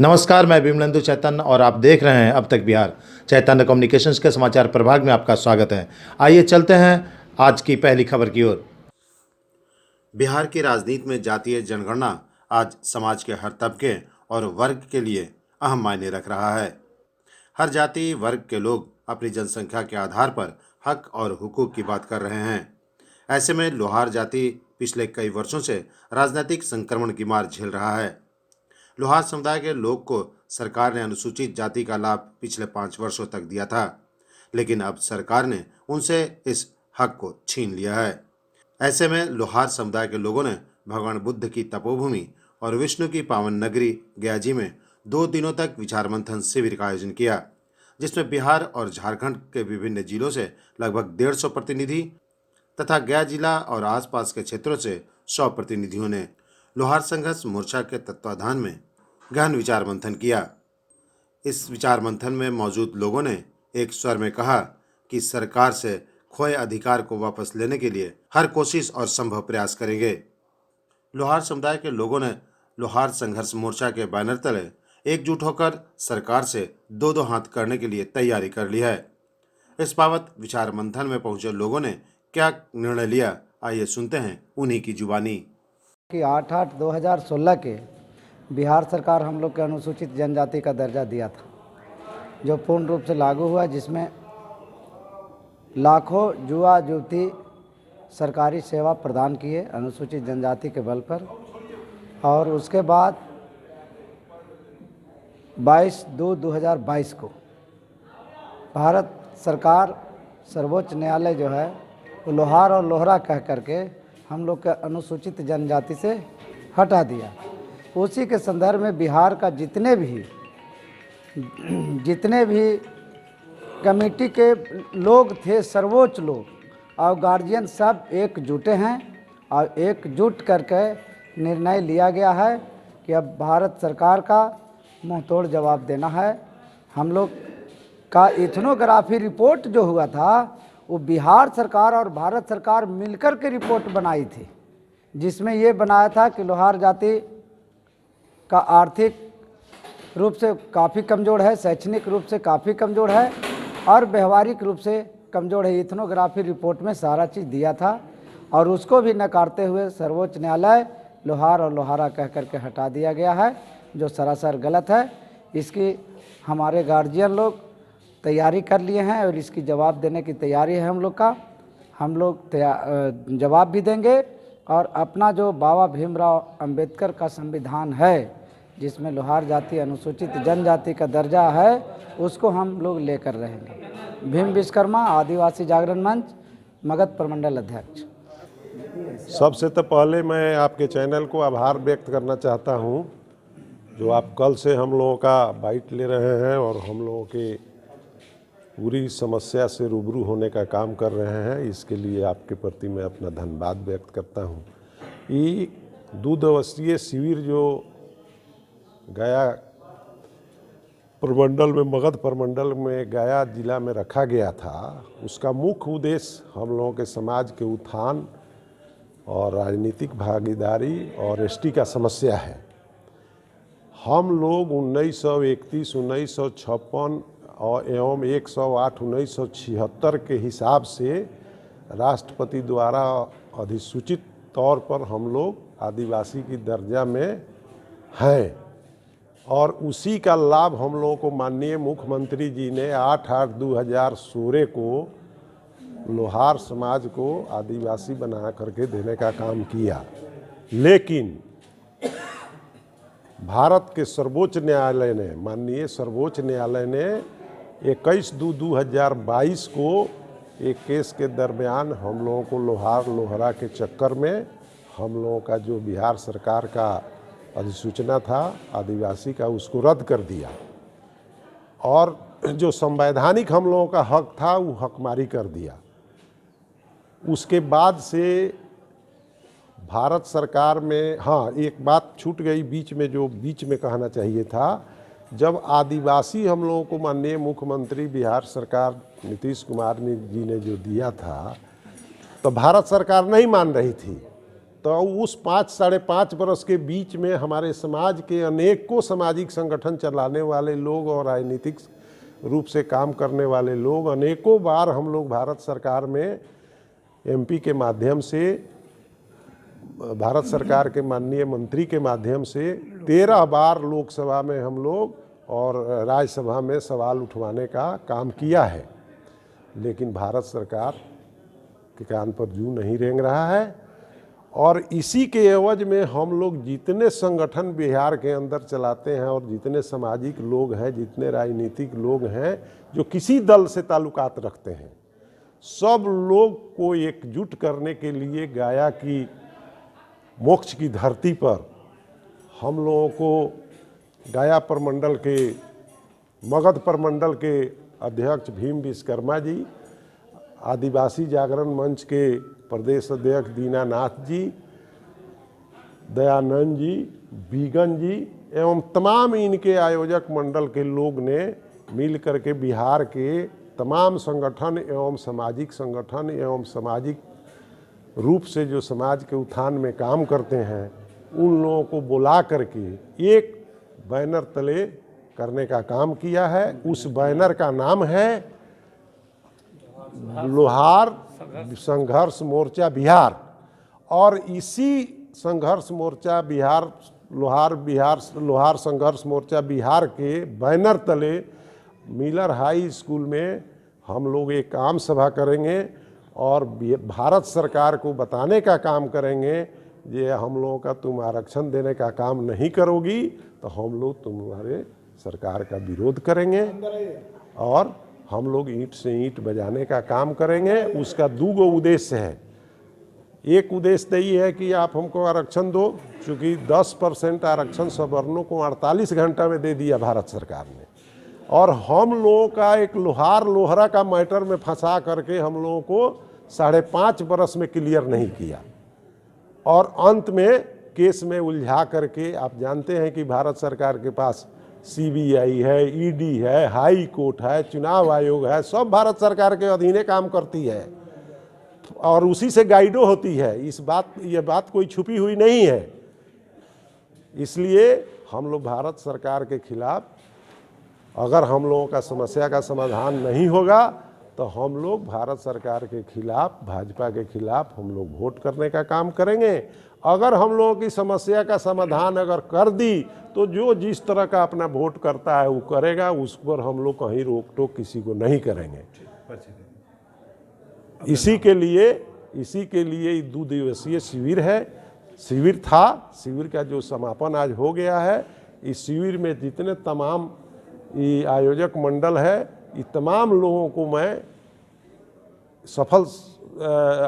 नमस्कार, मैं विमलेंदु चैतन्य और आप देख रहे हैं अब तक बिहार। चैतन्य कम्युनिकेशंस के समाचार प्रभाग में आपका स्वागत है। आइए चलते हैं आज की पहली खबर की ओर। बिहार की राजनीति में जातीय जनगणना आज समाज के हर तबके और वर्ग के लिए अहम मायने रख रहा है। हर जाति वर्ग के लोग अपनी जनसंख्या के आधार पर हक और हुकूक की बात कर रहे हैं। ऐसे में लोहार जाति पिछले कई वर्षों से राजनीतिक संक्रमण की मार झेल रहा है। लोहार समुदाय के लोग को सरकार ने अनुसूचित जाति का लाभ पिछले 5 वर्षों तक दिया था, लेकिन अब सरकार ने उनसे इस हक को छीन लिया है। ऐसे में लोहार समुदाय के लोगों ने भगवान बुद्ध की तपोभूमि और विष्णु की पावन नगरी गया जी में 2 दिनों तक विचार मंथन शिविर का आयोजन किया, जिसमें बिहार और झारखंड के विभिन्न जिलों से लगभग 150 प्रतिनिधि तथा गया जिला और आसपास के क्षेत्रों से 100 प्रतिनिधियों ने लोहार संघर्ष मोर्चा के तत्वाधान में गहन विचार मंथन किया। इस विचार मंथन में मौजूद लोगों ने एक स्वर में कहा कि सरकार से खोए अधिकार को वापस लेने के लिए हर कोशिश और संभव प्रयास करेंगे। लोहार समुदाय के लोगों ने लोहार संघर्ष मोर्चा के बैनर तले एकजुट होकर सरकार से दो दो हाथ करने के लिए तैयारी कर ली है। इस बाबत विचार मंथन में पहुंचे लोगों ने क्या निर्णय लिया, आइए सुनते हैं उन्हीं की जुबानी। कि 8/8/2016 के बिहार सरकार हम लोग के अनुसूचित जनजाति का दर्जा दिया था, जो पूर्ण रूप से लागू हुआ, जिसमें लाखों युवा युवती सरकारी सेवा प्रदान किए अनुसूचित जनजाति के बल पर। और उसके बाद 22/2/2022 को भारत सरकार सर्वोच्च न्यायालय जो है वो लोहार और लोहरा कह करके हम लोग के अनुसूचित जनजाति से हटा दिया। उसी के संदर्भ में बिहार का जितने भी कमेटी के लोग थे, सर्वोच्च लोग और गार्जियन सब एकजुटे हैं और एकजुट करके निर्णय लिया गया है कि अब भारत सरकार का मुंहतोड़ जवाब देना है। हम लोग का इथनोग्राफी रिपोर्ट जो हुआ था वो बिहार सरकार और भारत सरकार मिलकर के रिपोर्ट बनाई थी, जिसमें ये बनाया था कि लोहार जाति का आर्थिक रूप से काफ़ी कमज़ोर है, शैक्षणिक रूप से काफ़ी कमज़ोर है और व्यवहारिक रूप से कमज़ोर है। इथनोग्राफी रिपोर्ट में सारा चीज़ दिया था और उसको भी नकारते हुए सर्वोच्च न्यायालय लोहार और लोहारा कह करके हटा दिया गया है, जो सरासर गलत है। इसकी हमारे गार्जियन लोग तैयारी कर लिए हैं और इसकी जवाब देने की तैयारी है हम लोग का। हम लोग जवाब भी देंगे और अपना जो बाबा भीमराव अंबेडकर का संविधान है, जिसमें लोहार जाति अनुसूचित जनजाति का दर्जा है, उसको हम लोग लेकर रहेंगे। भीम विश्वकर्मा आदिवासी जागरण मंच, मगध प्रमंडल अध्यक्ष। सबसे तो पहले मैं आपके चैनल को आभार व्यक्त करना चाहता हूं, जो आप कल से हम लोगों का बाइट ले रहे हैं और हम लोगों के पूरी समस्या से रूबरू होने का काम कर रहे हैं। इसके लिए आपके प्रति मैं अपना धन्यवाद व्यक्त करता हूं। ये 2 दिवसीय शिविर जो गया प्रमंडल में, मगध प्रमंडल में गया जिला में रखा गया था, उसका मुख्य उद्देश्य हम लोगों के समाज के उत्थान और राजनीतिक भागीदारी और एसटी का समस्या है। हम लोग 1931, 1956 और एवं 108/1976 के हिसाब से राष्ट्रपति द्वारा अधिसूचित तौर पर हम लोग आदिवासी की दर्जा में हैं और उसी का लाभ हम लोगों को माननीय मुख्यमंत्री जी ने 8/8/2016 को लोहार समाज को आदिवासी बना करके देने का काम किया। लेकिन भारत के सर्वोच्च न्यायालय ने, माननीय सर्वोच्च न्यायालय ने 21/2/2022 को एक केस के दरमियान हम लोगों को लोहार लोहरा के चक्कर में हम लोगों का जो बिहार सरकार का अधिसूचना था आदिवासी का, उसको रद्द कर दिया और जो संवैधानिक हम लोगों का हक था वो हकमारी कर दिया। उसके बाद से भारत सरकार में, हाँ एक बात छूट गई बीच में, जो बीच में कहना चाहिए था, जब आदिवासी हम लोगों को माननीय मुख्यमंत्री बिहार सरकार नीतीश कुमार जी ने जो दिया था, तो भारत सरकार नहीं मान रही थी तो उस 5-5.5 बरस के बीच में हमारे समाज के अनेकों सामाजिक संगठन चलाने वाले लोग और राजनीतिक रूप से काम करने वाले लोग अनेकों बार हम लोग भारत सरकार में एमपी के माध्यम से, भारत सरकार के माननीय मंत्री के माध्यम से 13 बार लोकसभा में हम लोग और राज्यसभा में सवाल उठवाने का काम किया है, लेकिन भारत सरकार के कान पर जूं नहीं रेंग रहा है। और इसी के एवज में हम लोग जितने संगठन बिहार के अंदर चलाते हैं और जितने सामाजिक लोग हैं, जितने राजनीतिक लोग हैं जो किसी दल से ताल्लुकात रखते हैं, सब लोग को एकजुट करने के लिए गया की मोक्ष की धरती पर हम लोगों को गया प्रमंडल के, मगध प्रमंडल के अध्यक्ष भीम विश्वकर्मा जी, आदिवासी जागरण मंच के प्रदेश अध्यक्ष दीनानाथ जी, दयानंद जी, बीगन जी एवं तमाम इनके आयोजक मंडल के लोग ने मिल करके बिहार के तमाम संगठन एवं सामाजिक संगठन एवं सामाजिक रूप से जो समाज के उत्थान में काम करते हैं उन लोगों को बुला करके एक बैनर तले करने का काम किया है। उस बैनर का नाम है लोहार संघर्ष मोर्चा बिहार। और इसी संघर्ष मोर्चा बिहार, लोहार संघर्ष मोर्चा बिहार के बैनर तले मिलर हाई स्कूल में हम लोग एक आम सभा करेंगे और भारत सरकार को बताने का काम करेंगे, ये हम लोगों का तुम आरक्षण देने का काम नहीं करोगी तो हम लोग तुम्हारे सरकार का विरोध करेंगे और हम लोग ईंट से ईंट बजाने का काम करेंगे। उसका 2 उद्देश्य है। एक उद्देश्य तो ये है कि आप हमको आरक्षण दो, चूँकि 10% आरक्षण सवर्णों को 48 घंटा में दे दिया भारत सरकार ने, और हम लोगों का एक लोहरा का मैटर में फंसा करके हम लोगों को 5.5 बरस में क्लियर नहीं किया और अंत में केस में उलझा करके, आप जानते हैं कि भारत सरकार के पास सीबीआई है, ईडी है, हाई कोर्ट है, चुनाव आयोग है, सब भारत सरकार के अधीने काम करती है और उसी से गाइडो होती है। ये बात कोई छुपी हुई नहीं है। इसलिए हम लोग भारत सरकार के खिलाफ, अगर हम लोगों का समस्या का समाधान नहीं होगा तो हम लोग भारत सरकार के खिलाफ, भाजपा के खिलाफ हम लोग वोट करने का काम करेंगे। अगर हम लोगों की समस्या का समाधान अगर कर दी तो जो जिस तरह का अपना वोट करता है वो करेगा, उस पर हम लोग कहीं रोक टोक किसी को नहीं करेंगे। इसी के लिए 2 दिवसीय शिविर है, शिविर का जो समापन आज हो गया है। इस शिविर में जितने तमाम ये आयोजक मंडल है, ये तमाम लोगों को मैं सफल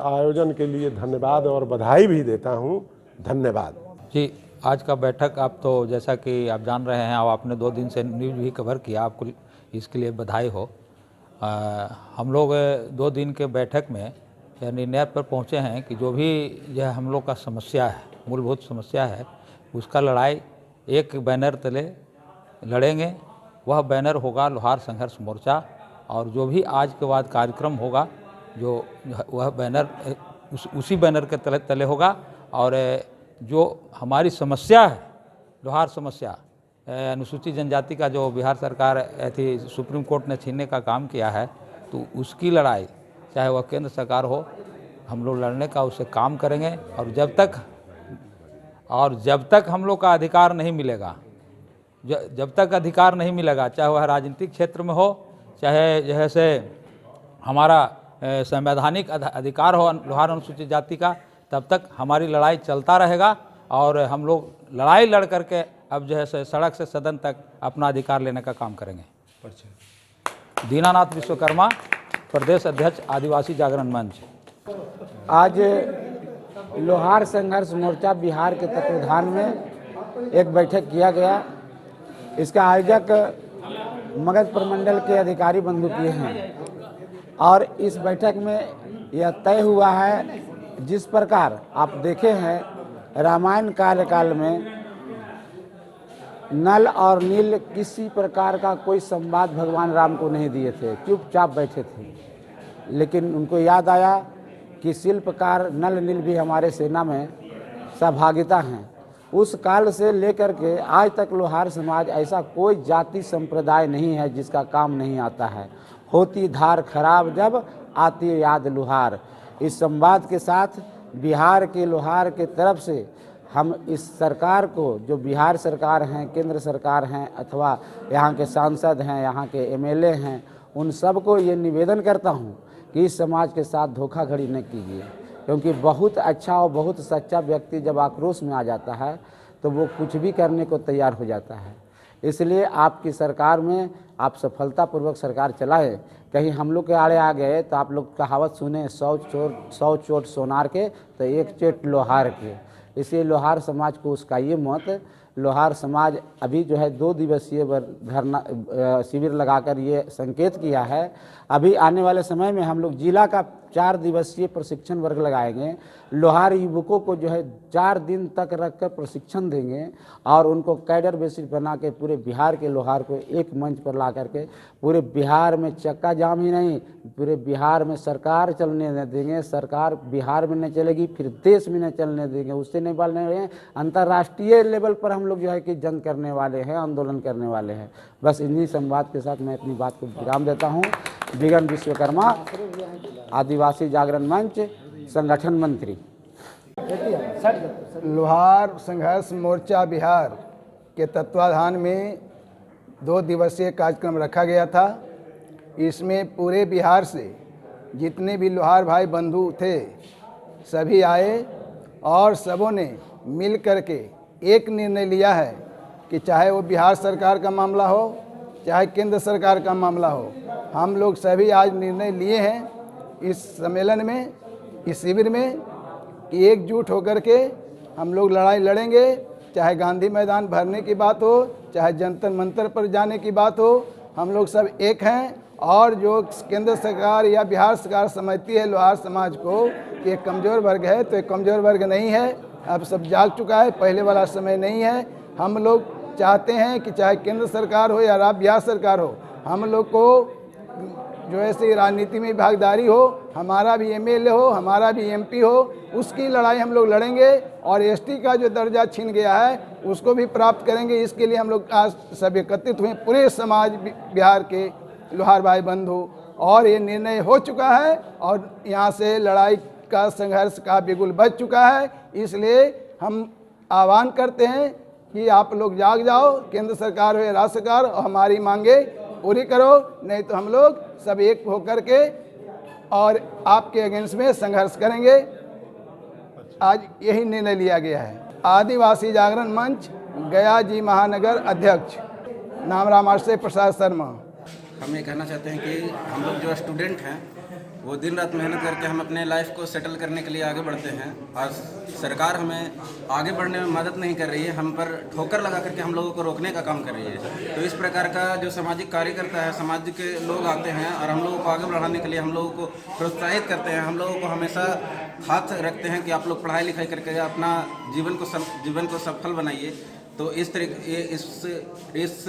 आयोजन के लिए धन्यवाद और बधाई भी देता हूँ। धन्यवाद जी। आज का बैठक आप तो जैसा कि आप जान रहे हैं और आपने 2 दिन से न्यूज़ भी कवर किया, आपको इसके लिए बधाई हो। हम लोग 2 दिन के बैठक में यह निर्णय पर पहुँचे हैं कि जो भी यह हम लोग का समस्या है, मूलभूत समस्या है, उसका लड़ाई एक बैनर तले लड़ेंगे। वह बैनर होगा लोहार संघर्ष मोर्चा, और जो भी आज के बाद कार्यक्रम होगा जो वह बैनर उसी बैनर के तले होगा। और जो हमारी समस्या है, लोहार समस्या, अनुसूचित जनजाति का जो बिहार सरकार थी, सुप्रीम कोर्ट ने छीनने का काम किया है, तो उसकी लड़ाई चाहे वह केंद्र सरकार हो, हम लोग लड़ने का उससे काम करेंगे। और जब तक हम लोग का अधिकार नहीं मिलेगा, जब तक अधिकार नहीं मिलेगा, चाहे वह राजनीतिक क्षेत्र में हो, चाहे जैसे हमारा संवैधानिक अधिकार हो लोहार अनुसूचित जाति का, तब तक हमारी लड़ाई चलता रहेगा। और हम लोग लड़ाई लड़ करके अब जो है सड़क से सदन तक अपना अधिकार लेने का काम करेंगे। दीनानाथ विश्वकर्मा, प्रदेश अध्यक्ष आदिवासी जागरण मंच। आज लोहार संघर्ष मोर्चा बिहार के तत्वाधान में एक बैठक किया गया। इसका आयोजक मगध प्रमंडल के अधिकारी बंधु किए हैं और इस बैठक में यह तय हुआ है, जिस प्रकार आप देखे हैं रामायण काल में नल और नील किसी प्रकार का कोई संवाद भगवान राम को नहीं दिए थे, चुपचाप बैठे थे। लेकिन उनको याद आया कि शिल्पकार नल नील भी हमारे सेना में सहभागिता हैं। उस काल से लेकर के आज तक लोहार समाज ऐसा कोई जाति संप्रदाय नहीं है जिसका काम नहीं आता है। होती धार खराब जब आती याद लोहार। इस संवाद के साथ बिहार के लोहार के तरफ से हम इस सरकार को, जो बिहार सरकार हैं, केंद्र सरकार हैं, अथवा यहाँ के सांसद हैं, यहाँ के एमएलए हैं, उन सबको ये निवेदन करता हूँ कि इस समाज के साथ धोखाधड़ी न कीजिए, क्योंकि बहुत अच्छा और बहुत सच्चा व्यक्ति जब आक्रोश में आ जाता है तो वो कुछ भी करने को तैयार हो जाता है। इसलिए आपकी सरकार में आप सफलतापूर्वक सरकार चलाएं। कहीं हम लोग के आड़े आ गए तो आप लोग कहावत सुने, 100 चोट सोनार के तो 1 चोट लोहार के। इसलिए लोहार समाज को उसकाइए मत। लोहार समाज अभी जो है 2 दिवसीय धरना शिविर लगाकर ये संकेत किया है। अभी आने वाले समय में हम लोग जिला का 4 दिवसीय प्रशिक्षण वर्ग लगाएंगे। लोहार युवकों को जो है 4 दिन तक रखकर प्रशिक्षण देंगे और उनको कैडर बेसिस बना के पूरे बिहार के लोहार को एक मंच पर ला करके पूरे बिहार में चक्का जाम ही नहीं, पूरे बिहार में सरकार चलने न देंगे। सरकार बिहार में नहीं चलेगी, फिर देश में नहीं चलने देंगे। उससे नहीं बोलने रहे, अंतर्राष्ट्रीय लेवल पर हम लोग जो है कि जंग करने वाले हैं, आंदोलन करने वाले हैं। बस इन्हीं संवाद के साथ मैं अपनी बात को विराम देता हूँ। बिगन विश्वकर्मा, आदिवासी जागरण मंच, संगठन मंत्री। लोहार संघर्ष मोर्चा बिहार के तत्वाधान में 2 दिवसीय कार्यक्रम रखा गया था। इसमें पूरे बिहार से जितने भी लोहार भाई बंधु थे सभी आए और सबों ने मिल करके एक निर्णय लिया है कि चाहे वो बिहार सरकार का मामला हो, चाहे केंद्र सरकार का मामला हो, हम लोग सभी आज निर्णय लिए हैं इस सम्मेलन में, इस शिविर में, कि एकजुट होकर के हम लोग लड़ाई लड़ेंगे। चाहे गांधी मैदान भरने की बात हो, चाहे जंतर मंतर पर जाने की बात हो, हम लोग सब एक हैं। और जो केंद्र सरकार या बिहार सरकार समझती है लोहार समाज को कि एक कमज़ोर वर्ग है, तो एक कमज़ोर वर्ग नहीं है। अब सब जाग चुका है, पहले वाला समय नहीं है। हम लोग चाहते हैं कि चाहे केंद्र सरकार हो या बिहार सरकार हो, हम लोग को जो ऐसी राजनीति में भागीदारी हो, हमारा भी एमएलए हो, हमारा भी एमपी हो, उसकी लड़ाई हम लोग लड़ेंगे। और एसटी का जो दर्जा छीन गया है उसको भी प्राप्त करेंगे। इसके लिए हम लोग आज सब एकत्रित हुए, पूरे समाज बिहार के लोहार भाई बंधु, और ये निर्णय हो चुका है और यहाँ से लड़ाई का, संघर्ष का बिगुल बज चुका है। इसलिए हम आह्वान करते हैं कि आप लोग जाग जाओ, केंद्र सरकार हो या राज्य सरकार, और हमारी मांगे पूरी करो, नहीं तो हम लोग सब एक होकर के और आपके अगेंस्ट में संघर्ष करेंगे। आज यही निर्णय लिया गया है। आदिवासी जागरण मंच गया जी महानगर अध्यक्ष, नाम रामाश्रय प्रसाद शर्मा। हम ये कहना चाहते हैं कि हम लोग जो स्टूडेंट हैं वो दिन रात मेहनत करके हम अपने लाइफ को सेटल करने के लिए आगे बढ़ते हैं, और सरकार हमें आगे बढ़ने में मदद नहीं कर रही है, हम पर ठोकर लगा करके हम लोगों को रोकने का काम कर रही है। तो इस प्रकार का जो सामाजिक कार्यकर्ता है, समाज के लोग आते हैं और हम लोगों को आगे बढ़ाने के लिए हम लोगों को प्रोत्साहित करते हैं। हम लोगों को हमेशा हाथ रखते हैं कि आप लोग पढ़ाई लिखाई करके अपना जीवन को सफल बनाइए। तो इस तरीके इस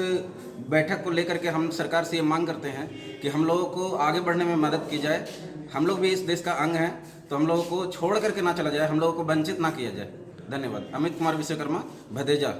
बैठक को लेकर के हम सरकार से ये मांग करते हैं कि हम लोगों को आगे बढ़ने में मदद की जाए। हम लोग भी इस देश का अंग हैं, तो हम लोगों को छोड़ करके ना चला जाए, हम लोगों को वंचित ना किया जाए। धन्यवाद। अमित कुमार विश्वकर्मा, भदेजा।